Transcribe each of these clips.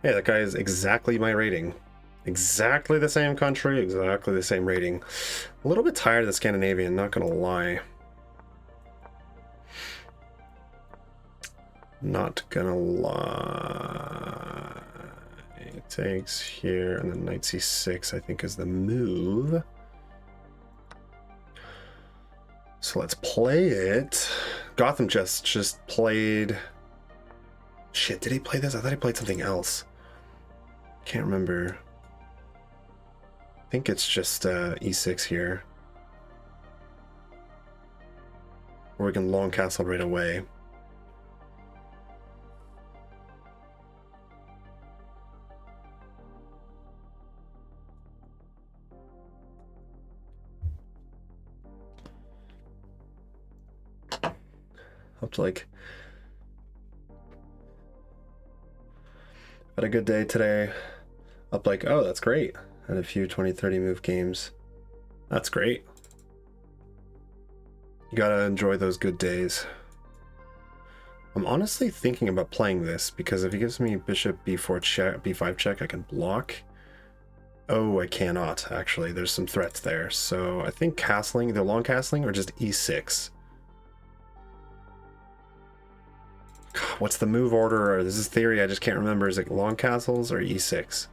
Hey, that guy is exactly my rating. Exactly the same country, exactly the same rating. A little bit tired of the Scandinavian, not gonna lie. Not gonna lie. It takes here, and then knight c6, I think, is the move. So let's play it. Gotham just played... Shit, did he play this? I thought he played something else. Can't remember. I think it's just e6 here. Or we can long castle right away. Up to like... Had a good day today. Up like, oh, that's great. Had a few 20-30 move games. That's great. You gotta enjoy those good days. I'm honestly thinking about playing this because if he gives me bishop b4 check, b5 check, I can block. Oh, I cannot, actually. There's some threats there. So I think castling, either long castling or just e6. What's the move order? Or this is theory, I just can't remember. Is it long castles or e6?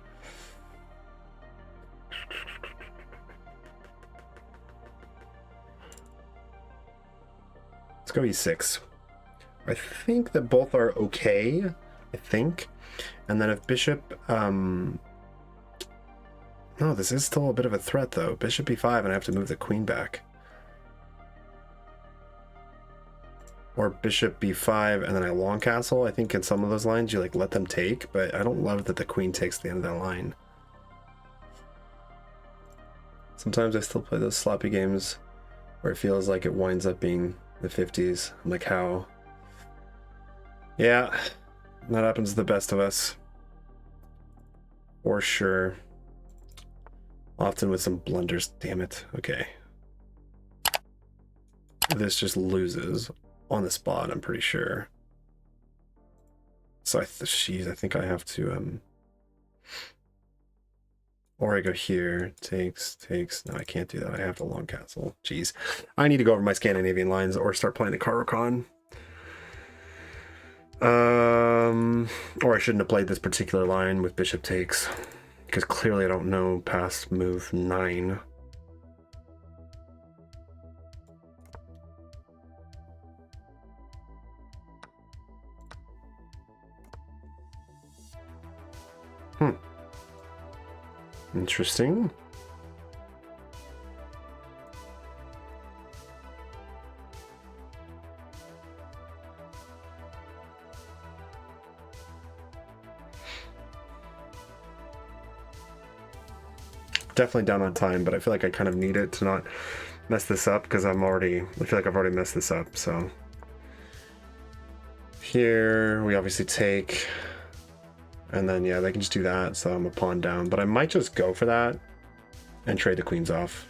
Let's go e6. I think that both are okay, I think. And then if bishop... No, this is still a bit of a threat, though. Bishop e5, and I have to move the queen back. Or bishop b5, and then I long castle. I think in some of those lines, you like let them take, but I don't love that the queen takes the end of that line. Sometimes I still play those sloppy games where it feels like it winds up being the 50s. I'm like, how? Yeah, that happens to the best of us. For sure. Often with some blunders. Damn it. Okay. This just loses on the spot, I'm pretty sure. So jeez, I think I have to or I go here, takes. No, I can't do that. I have to long castle. Jeez. I need to go over my Scandinavian lines or start playing the Caro-Kann. Or I shouldn't have played this particular line with bishop takes, because clearly I don't know past move 9. Interesting. Definitely down on time, but I feel like I kind of need it to not mess this up because I feel like I've already messed this up. So here we obviously take, and then yeah, they can just do that. So I'm a pawn down, but I might just go for that and trade the queens off.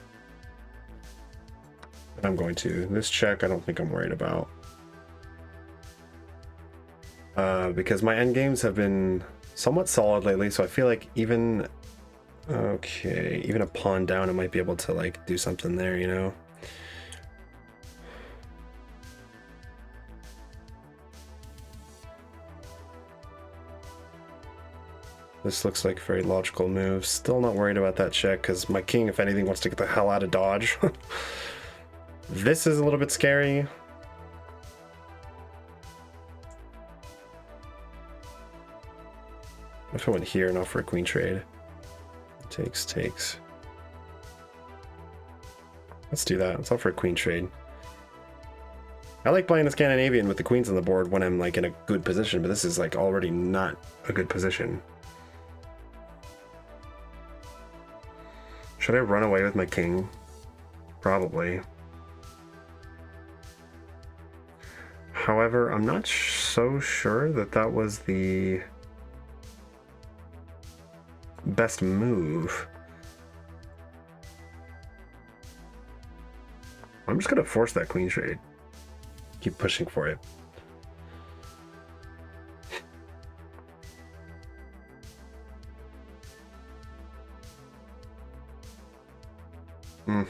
But I'm going to. This check I don't think I'm worried about. Because my endgames have been somewhat solid lately, so I feel like even a pawn down, I might be able to like do something there, you know? This looks like a very logical move. Still not worried about that check because my king, if anything, wants to get the hell out of dodge. This is a little bit scary. If I went here and for a queen trade. Takes. Let's do that. Let's offer a queen trade. I like playing the Scandinavian with the queens on the board when I'm like in a good position, but this is like already not a good position. Should I run away with my king? Probably. However, I'm not so sure that that was the best move. I'm just gonna force that queen trade. Keep pushing for it. Hmm.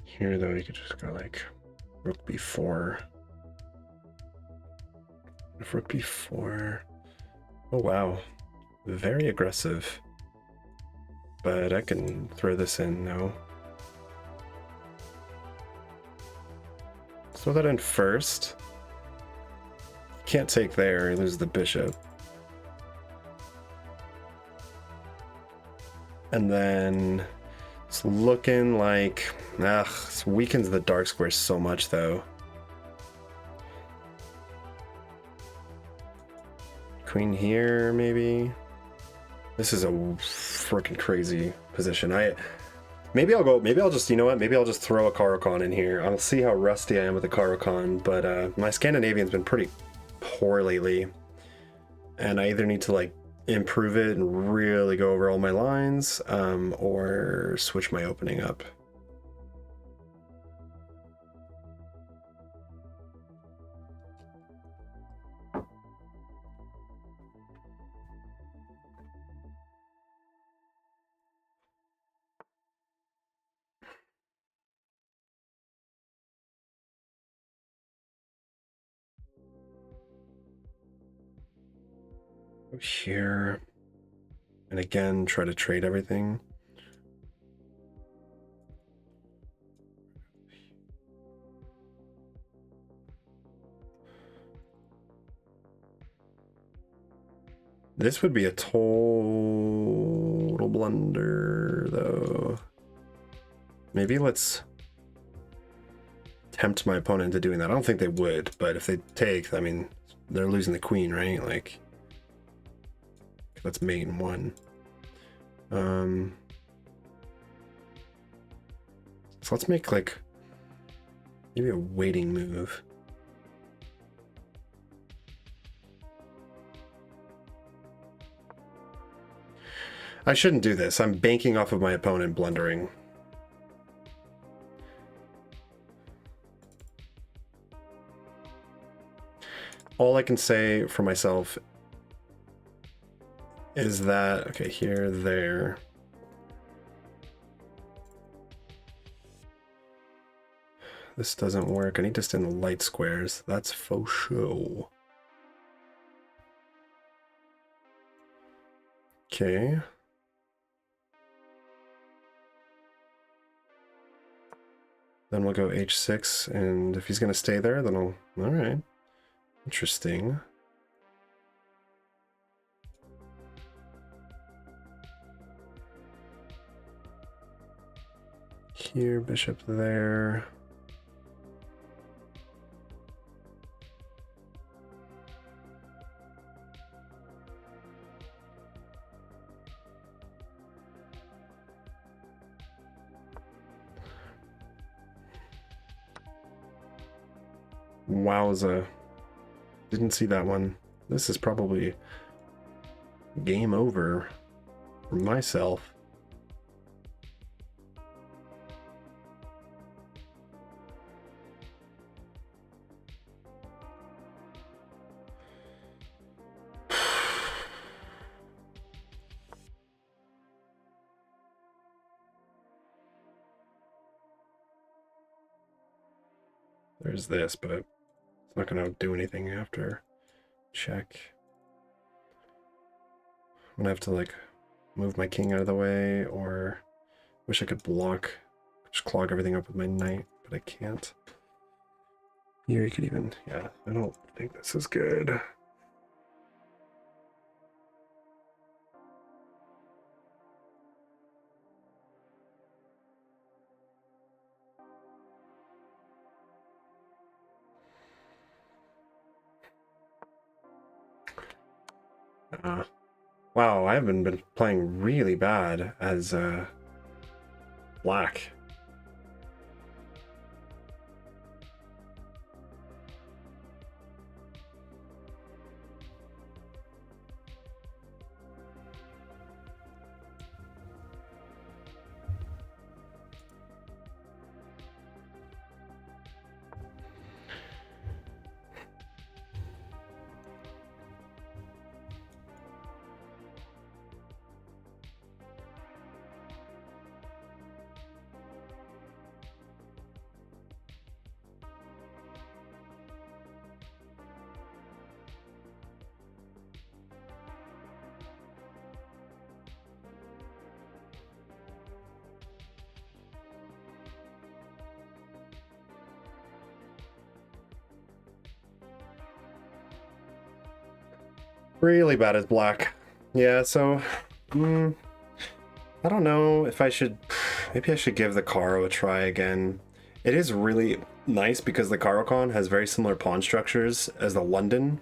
Here, though, you could just go like rook b4. If rook b4. Oh, wow. Very aggressive. But I can throw this in now. Throw that in first. Can't take there, you lose the bishop. And then it's looking like, this weakens the dark squares so much though. Queen here, maybe. This is a freaking crazy position. Maybe I'll just, you know what? Maybe I'll just throw a Caro-Kann in here. I'll see how rusty I am with the Caro-Kann, but my Scandinavian's been pretty poor lately. And I either need to like improve it and really go over all my lines, or switch my opening up. Here, and again try to trade everything. This would be a total blunder though. Maybe let's tempt my opponent into doing that. I don't think they would, but if they take, I mean, they're losing the queen, right? Like, that's mate in one. So let's make like maybe a waiting move. I shouldn't do this. I'm banking off of my opponent blundering. All I can say for myself is that, okay, here, there. This doesn't work. I need to stay in the light squares. That's faux show. Okay. Then we'll go h6, and if he's going to stay there, then I'll... All right. Interesting. Here, bishop there. Wowza. Didn't see that one. This is probably game over for myself. There's this, but it's not going to do anything after. Check. I'm going to have to like move my king out of the way, or wish I could block, just clog everything up with my knight, but I can't. Here you could even, yeah, I don't think this is good. Wow, I haven't been playing really bad as black. Really bad as black. Yeah, so I don't know if I should. Maybe I should give the Caro a try again. It is really nice because the Caro-Kann has very similar pawn structures as the London.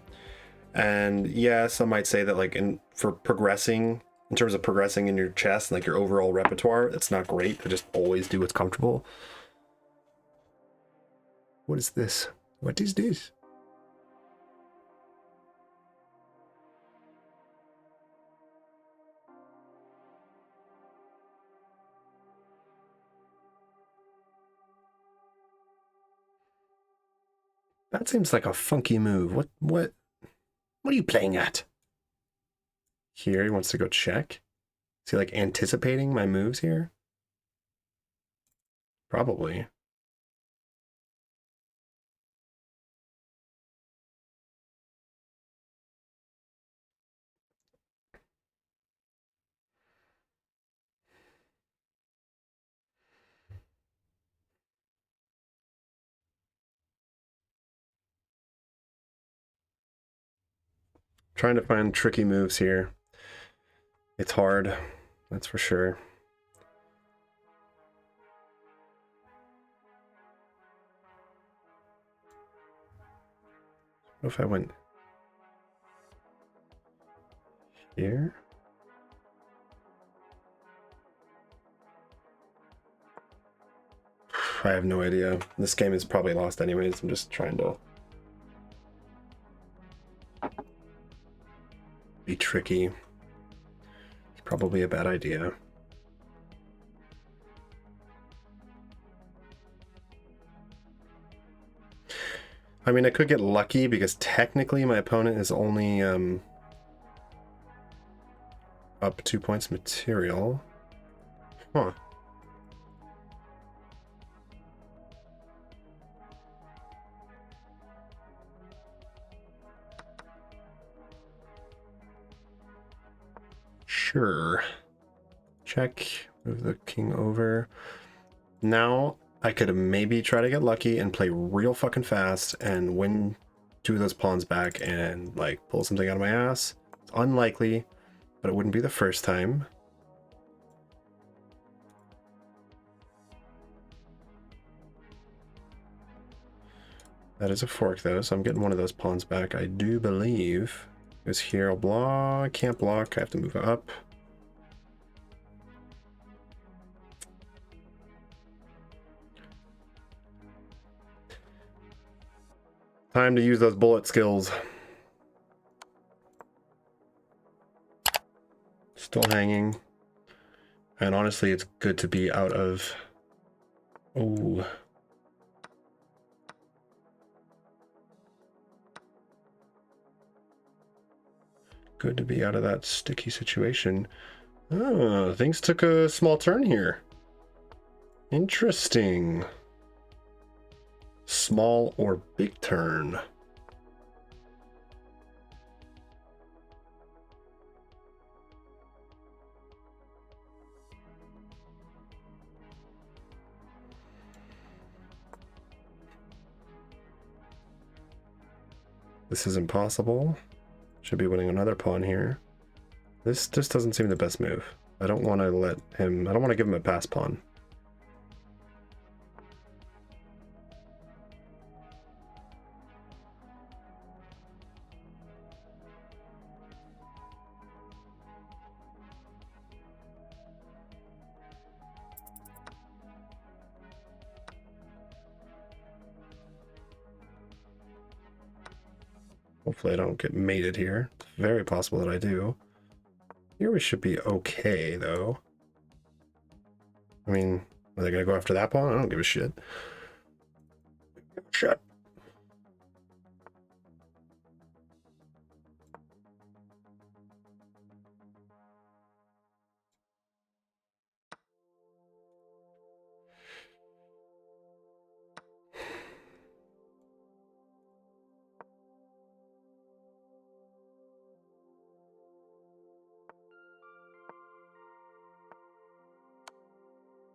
And yeah, some might say that like for progressing, in terms of progressing in your chess and like your overall repertoire, it's not great to just always do what's comfortable. What is this? What is this? That seems like a funky move. What are you playing at? Here, he wants to go check. Is he like anticipating my moves here? Probably. Trying to find tricky moves here. It's hard, that's for sure. What if I went here? I have no idea. This game is probably lost anyways. I'm just trying to be tricky. It's probably a bad idea. I mean, I could get lucky because technically my opponent is only up 2 points material. Huh. Sure. Check. Move the king over. Now I could maybe try to get lucky and play real fucking fast and win 2 of those pawns back and like pull something out of my ass. It's unlikely, but it wouldn't be the first time. That is a fork though, so I'm getting one of those pawns back, I do believe. Is here, I'll block, can't block, I have to move up. Time to use those bullet skills. Still hanging. And honestly, it's good to be out of... Oh. Good to be out of that sticky situation. Oh, things took a small turn here. Interesting. Small or big turn. This is impossible. Should be winning another pawn here. This just doesn't seem the best move. I don't want to let him... I don't want to give him a pass pawn. Hopefully I don't get mated here. It's very possible that I do. Here we should be okay, though. I mean, are they going to go after that pawn? I don't give a shit. Shit.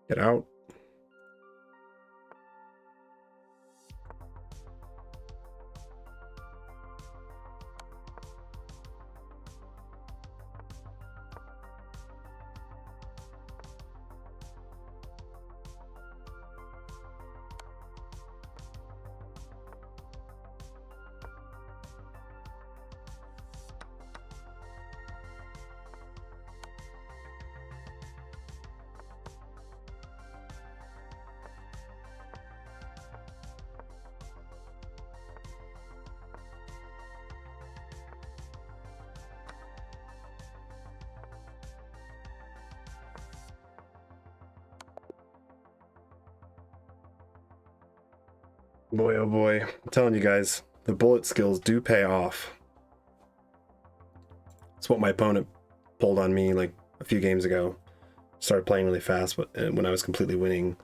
Get out. Boy, oh boy. I'm telling you guys, the bullet skills do pay off. It's what my opponent pulled on me like a few games ago. Started playing really fast when I was completely winning.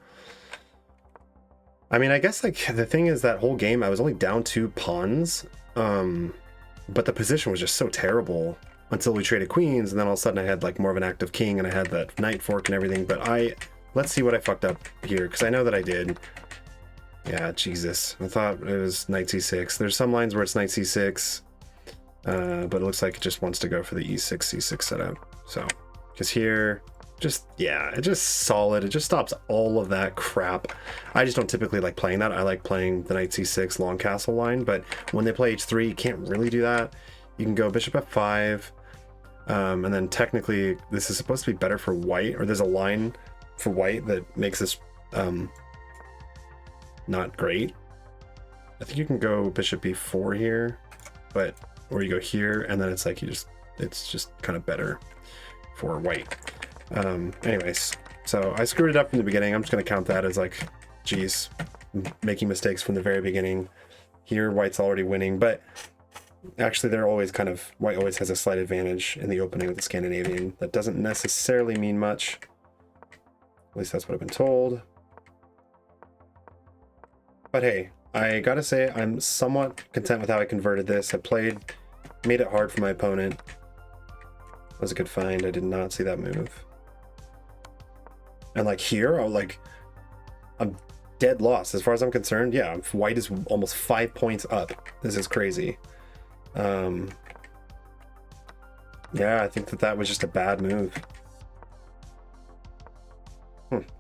I mean, I guess like the thing is that whole game I was only down 2 pawns, but the position was just so terrible until we traded queens, and then all of a sudden I had like more of an active king and I had that knight fork and everything. But let's see what I fucked up here, because I know that I did. Yeah, Jesus. I thought it was knight c6. There's some lines where it's knight c6, but it looks like it just wants to go for the e6, c6 setup. So, because here, yeah, it just solid. It just stops all of that crap. I just don't typically like playing that. I like playing the knight c6 long castle line, but when they play h3, you can't really do that. You can go bishop f5, and then technically this is supposed to be better for white, or there's a line for white that makes this not great. I think you can go bishop b4 here, or you go here, and then it's like it's just kind of better for white. Anyways, so I screwed it up from the beginning. I'm just going to count that as like, geez, making mistakes from the very beginning. Here, white's already winning, but actually white always has a slight advantage in the opening of the Scandinavian. That doesn't necessarily mean much. At least that's what I've been told. But hey, I gotta say, I'm somewhat content with how I converted this. Made it hard for my opponent. That was a good find. I did not see that move. And like here, I'm dead lost as far as I'm concerned. Yeah, white is almost 5 points up. This is crazy. Yeah, I think that was just a bad move.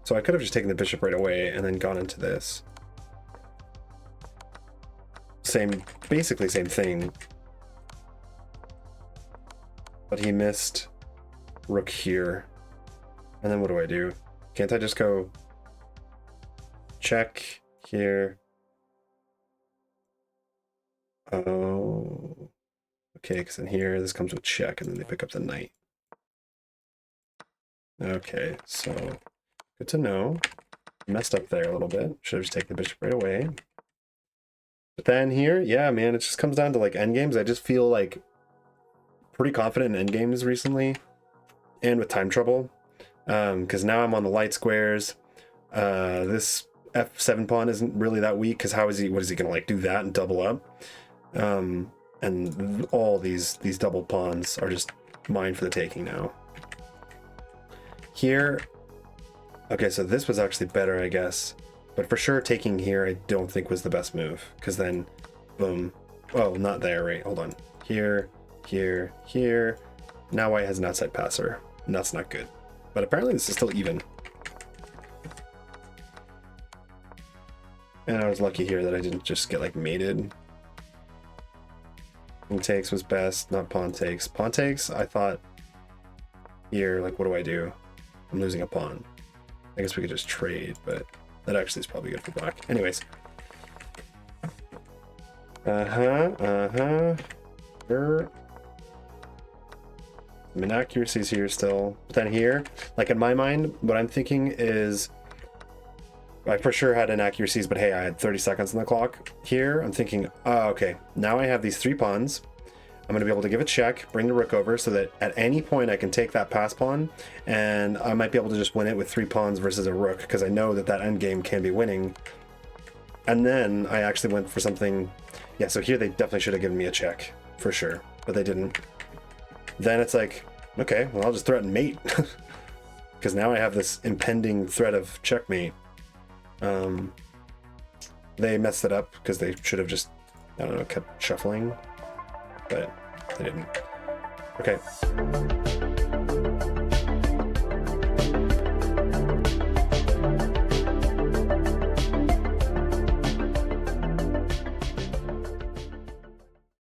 So I could have just taken the bishop right away and then gone into this. Basically same thing. But he missed rook here. And then what do I do? Can't I just go check here? Oh. Okay, because in here, this comes with check, and then they pick up the knight. Okay, so good to know. Messed up there a little bit. Should have just taken the bishop right away. But then here, yeah, man, it just comes down to like endgames. I just feel like pretty confident in endgames recently, and with time trouble, because now I'm on the light squares. This f7 pawn isn't really that weak, because what is he gonna like do that and double up? And all these double pawns are just mine for the taking now. Here, okay, so this was actually better, I guess. But for sure, taking here, I don't think was the best move, because then, boom. Oh, not there, right? Hold on. Here, here, here. Now white has an outside passer, and that's not good. But apparently this is still even. And I was lucky here that I didn't just get like mated. King takes was best, not pawn takes. Pawn takes, I thought here, like, what do I do? I'm losing a pawn. I guess we could just trade, but that actually is probably good for black. Anyways. Some inaccuracies here still. But then here, like in my mind, what I'm thinking is I for sure had inaccuracies, but hey, I had 30 seconds on the clock. Here, I'm thinking, oh, okay, now I have these 3 pawns. I'm going to be able to give a check, bring the rook over, so that at any point I can take that pass pawn, and I might be able to just win it with 3 pawns versus a rook, because I know that endgame can be winning. And then I actually went for something, yeah, so here they definitely should have given me a check, for sure, but they didn't. Then it's like, okay, well, I'll just threaten mate, because now I have this impending threat of checkmate. They messed it up, because they should have just, I don't know, kept shuffling. But they didn't. Okay.